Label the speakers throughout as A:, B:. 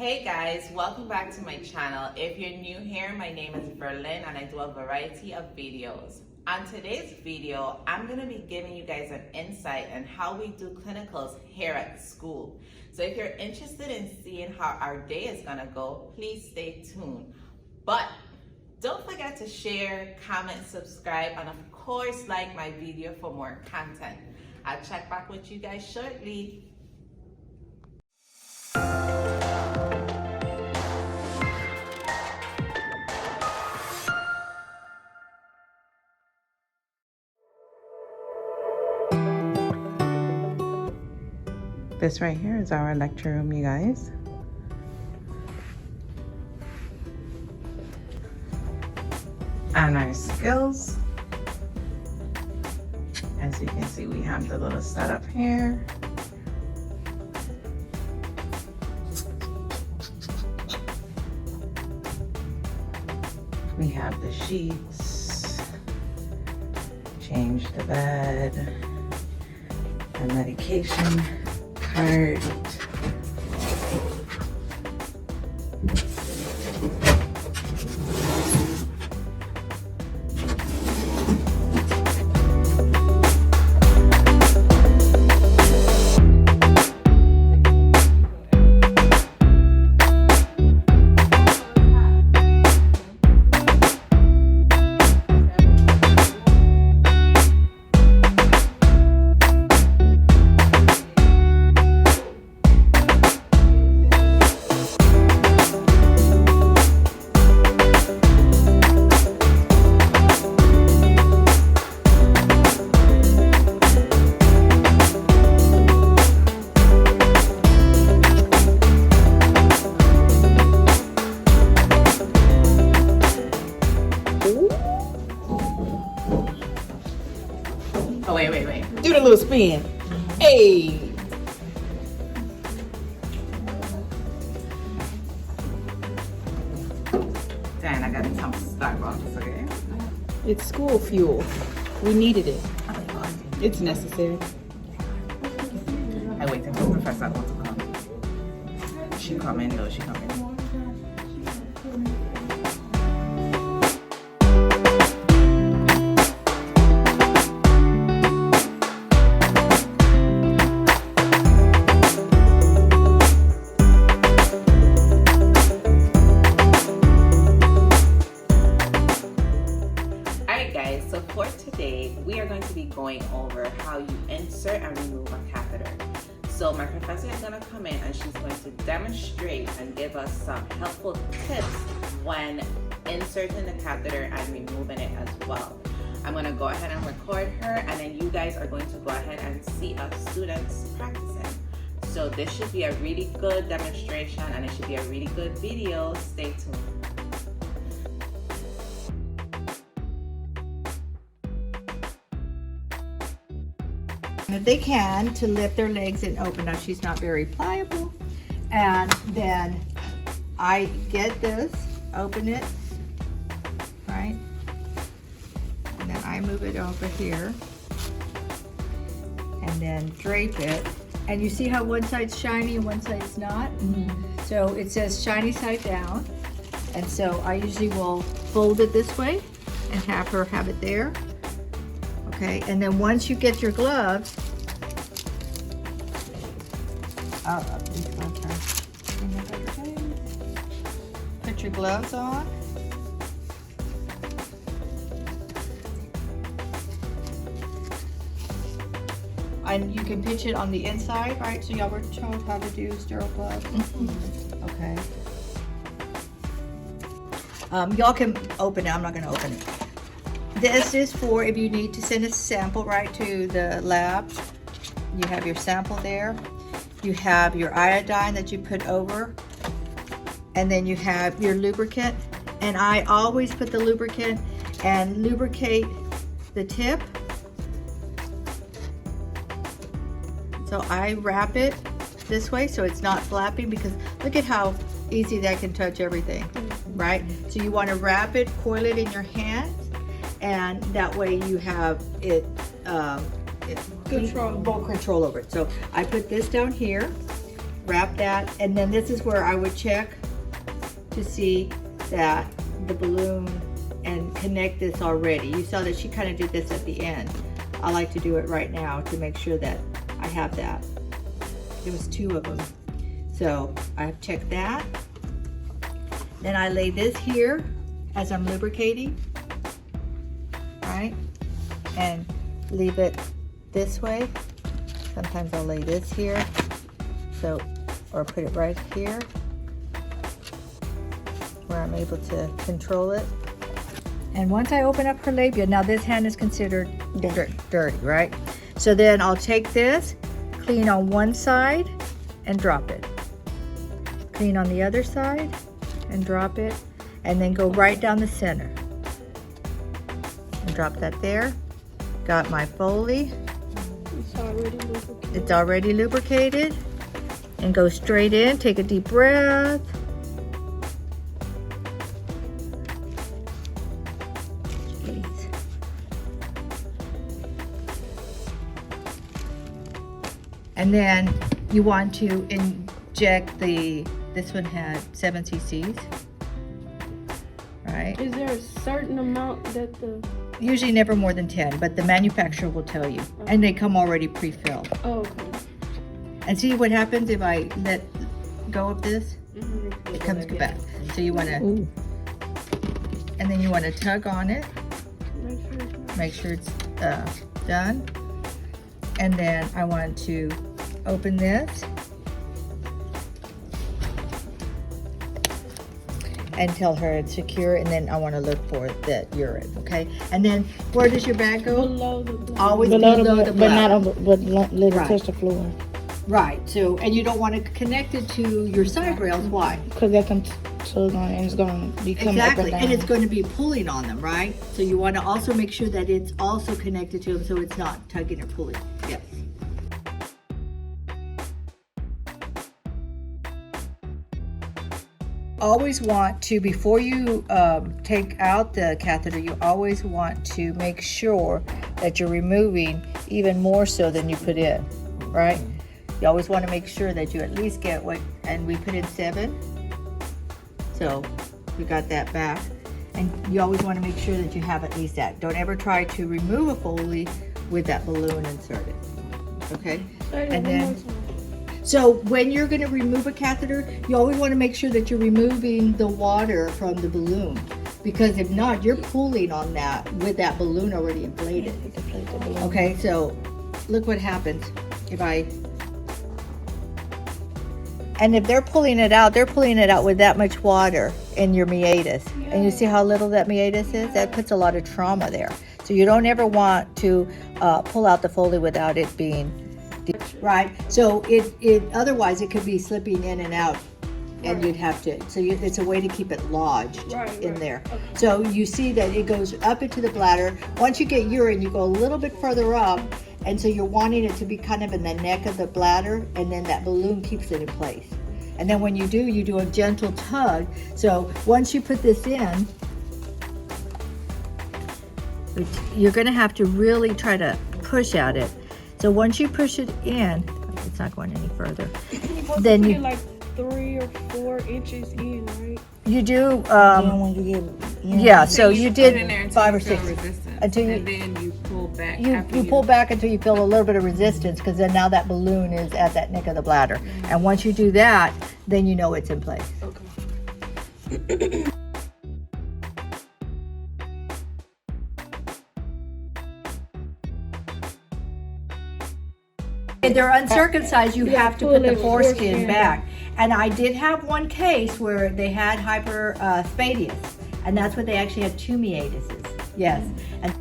A: Hey guys, welcome back to my channel. If you're new here, my name is Berlin and I do a variety of videos. On today's video, I'm going to be giving you guys an insight on how we do clinicals here at school. So if you're interested in seeing how our day is going to go, please stay tuned. But don't forget to share, comment, subscribe, and of course like my video for more content. I'll check back with you guys shortly. This right here is our lecture room, you guys. And our skills. As you can see, we have the little setup here. We have the sheets, change the bed, the medication cart. Oh, wait.
B: Do the little spin. Hey.
A: Dan, I got some Starbucks, okay?
B: It's school fuel. We needed it. It's necessary.
A: I waited for Professor to come. She coming though, she coming. So for today, we are going to be going over how you insert and remove a catheter. So my professor is going to come in and she's going to demonstrate and give us some helpful tips when inserting the catheter and removing it as well. I'm going to go ahead and record her, and then you guys are going to go ahead and see us students practicing. So this should be a really good demonstration and it should be a really good video. Stay tuned.
B: If they can, to lift their legs and open up. She's not very pliable. And then I get this, open it, right? And then I move it over here. And then drape it. And you see how one side's shiny and one side's not? Mm-hmm. So it says shiny side down. And so I usually will fold it this way and have her have it there. Okay, and then once you get your gloves, put your gloves on. And you can pinch it on the inside, right? So y'all were told how to do sterile gloves. Mm-hmm. Okay. Y'all can open it. I'm not going to open it. This is for if you need to send a sample right to the lab. You have your sample there. You have your iodine that you put over. And then you have your lubricant. And I always put the lubricant and lubricate the tip. So I wrap it this way so it's not flapping, because look at how easy that can touch everything, right? So you want to wrap it, coil it in your hand, and that way you have it control over it. So I put this down here, wrap that, and then this is where I would check to see that the balloon and connect this already. You saw that she kind of did this at the end. I like to do it right now to make sure that I have that. There was 2 of them. So I've checked that. Then I lay this here as I'm lubricating, right? And leave it this way. Sometimes I'll lay this here, so, or put it right here where I'm able to control it. And once I open up her labia, now this hand is considered dirty, right? So then I'll take this, clean on one side and drop it. Clean on the other side and drop it, and then go right down the center. And drop that there. Got my Foley. It's already lubricated. And go straight in, take a deep breath. Jeez. And then you want to inject this one had 7 cc's, right?
C: Is there a certain amount that the...
B: Usually never more than 10, but the manufacturer will tell you. Okay. And they come already pre-filled.
C: Oh, okay.
B: And see what happens if I let go of this? Mm-hmm. It comes back. So you want to, and then you want to tug on it. Make sure it's done. And then I want to open this and tell her it's secure, and then I want to look for the urine, okay? And then where does your bag go?
C: Below the bladder.
B: Always below the bladder.
C: But not on the, but let it touch the floor.
B: Right, so, and you don't want to connect it to your side rails, why?
C: Because that can tug on and it's going to be coming up and down.
B: And it's going to be pulling on them, right? So you want to also make sure that it's also connected to them so it's not tugging or pulling. Yes. Always want to, before you take out the catheter, you always want to make sure that you're removing even more so than you put in, right? You always want to make sure that you at least get what, and we put in 7. So we got that back. And you always want to make sure that you have at least that. Don't ever try to remove a Foley with that balloon inserted, okay? And then, so when you're going to remove a catheter, you always want to make sure that you're removing the water from the balloon, because if not, you're pulling on that with that balloon already inflated. Okay, so look what happens if and if they're pulling it out with that much water in your meatus. Yeah. And you see how little that meatus is? That puts a lot of trauma there. So you don't ever want to pull out the Foley without it being deep, right? So it otherwise it could be slipping in and out, and you'd have to, so it's a way to keep it lodged in there. Okay. So you see that it goes up into the bladder. Once you get urine, you go a little bit further up, and so you're wanting it to be kind of in the neck of the bladder, and then that balloon keeps it in place. And then when you do a gentle tug. So once you put this in, you're gonna have to really try to push at it. So once you push it in, it's not going any further. Then you
C: like 3 or 4 inches in, right?
B: You do.
C: When you get,
B: yeah. So you did 5 or 6
A: until you, and then you pull back.
B: You pull back until you feel a little bit of resistance, because then now that balloon is at that neck of the bladder. Mm-hmm. And once you do that, then you know it's in place.
C: Okay.
B: If they're uncircumcised, you have to put the foreskin back. And I did have one case where they had hyperspadias, and that's where they actually had 2 meatuses. Yes. And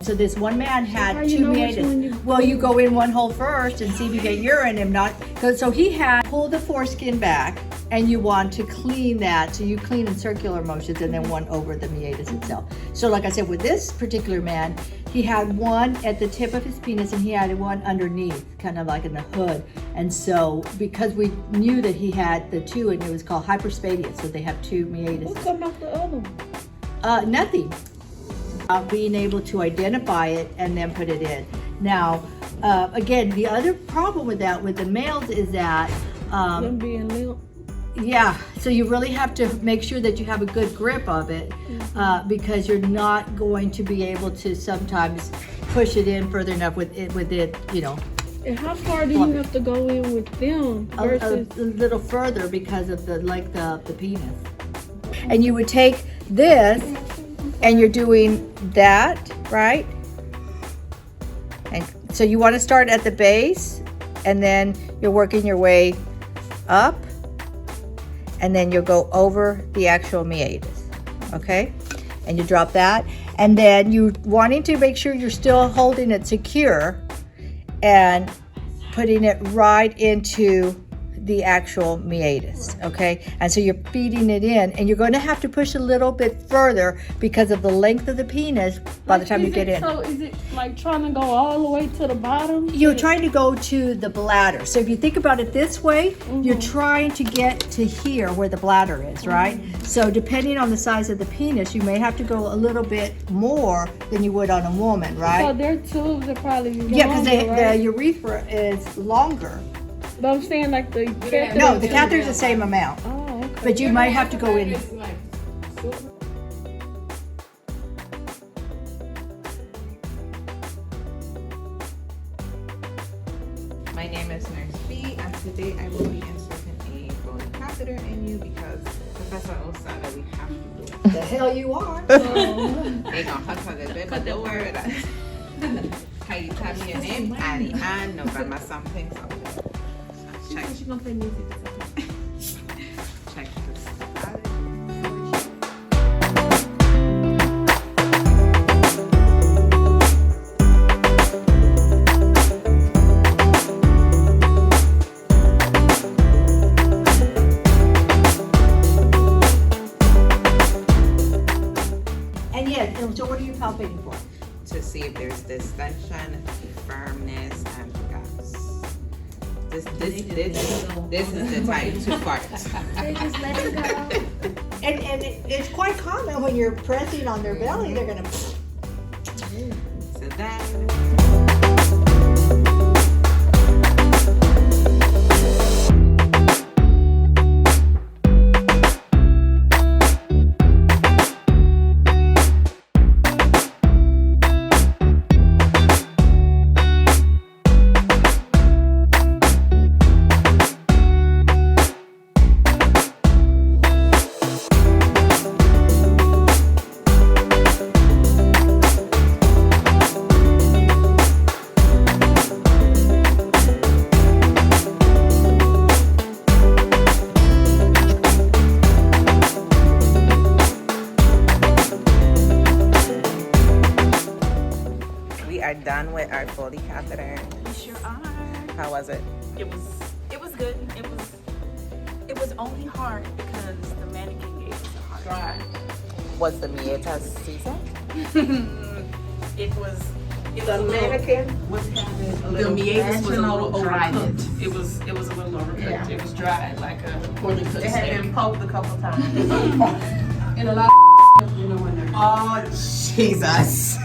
B: so this one man had 2 meatus. Well, you go in one hole first and see if you get urine. If not, so he had pulled the foreskin back, and you want to clean that. So you clean in circular motions, and then one over the meatus itself. So like I said, with this particular man, he had one at the tip of his penis and he had one underneath, kind of like in the hood. And so because we knew that he had the two, and it was called hyperspadia, so they have two meatus.
C: What come out the other one?
B: Nothing. Being able to identify it and then put it in. Now, again, the other problem with that with the males is that
C: Them being limp.
B: yeah, so you really have to make sure that you have a good grip of it, because you're not going to be able to sometimes push it in further enough with it, you know,
C: And how far do you have to go in with them
B: a
C: versus?
B: little further because of the length of the penis. And you would take this and you're doing that, right? And so you want to start at the base and then you're working your way up, and then you'll go over the actual meatus, okay? And you drop that, and then you wanting to make sure you're still holding it secure and putting it right into the actual meatus, okay? And so you're feeding it in, and you're going to have to push a little bit further because of the length of the penis by the time you get in.
C: So is it like trying to go all the way to the bottom?
B: You're trying to go to the bladder. So if you think about it this way, you're trying to get to here where the bladder is, right? So depending on the size of the penis, you may have to go a little bit more than you would on a woman, right?
C: So their tubes are probably longer,
B: Yeah, because
C: right?
B: the urethra is longer.
C: But I'm saying like the catheter.
B: No, the catheter is the same amount,
C: Oh, okay.
B: but you might have to go in.
A: My name is Nurse B, and today I will be inserting a Foley catheter in you because Professor O said that we have to do it.
B: The hell you are.
A: They gonna cut a little bit, but don't worry about it. How you tell me your name? Annie Ann, November something. Check.
C: She's gonna play music.
A: Check this out.
B: And yes, and so what are you palpating for?
A: To see if there's distension, firmness, and gas. This is the time to fart.
C: Just let it go.
B: And it's quite common when you're pressing on their belly, they're gonna.
A: So that. Done with our Foley catheter.
D: You sure are.
A: How was it?
D: It was good. It was only hard because the mannequin gave us a hard time.
A: Was the meatus season?
D: It was
E: The mannequin was having a
D: the
E: little
D: meatus was a little
E: vaginal dryness.
D: overcooked. It was a little overcooked.
E: Yeah.
D: It was dry like a poorly cooked
E: It had
D: steak.
E: been poked a couple times.
D: And a lot of you know when they're
A: Oh, Jesus.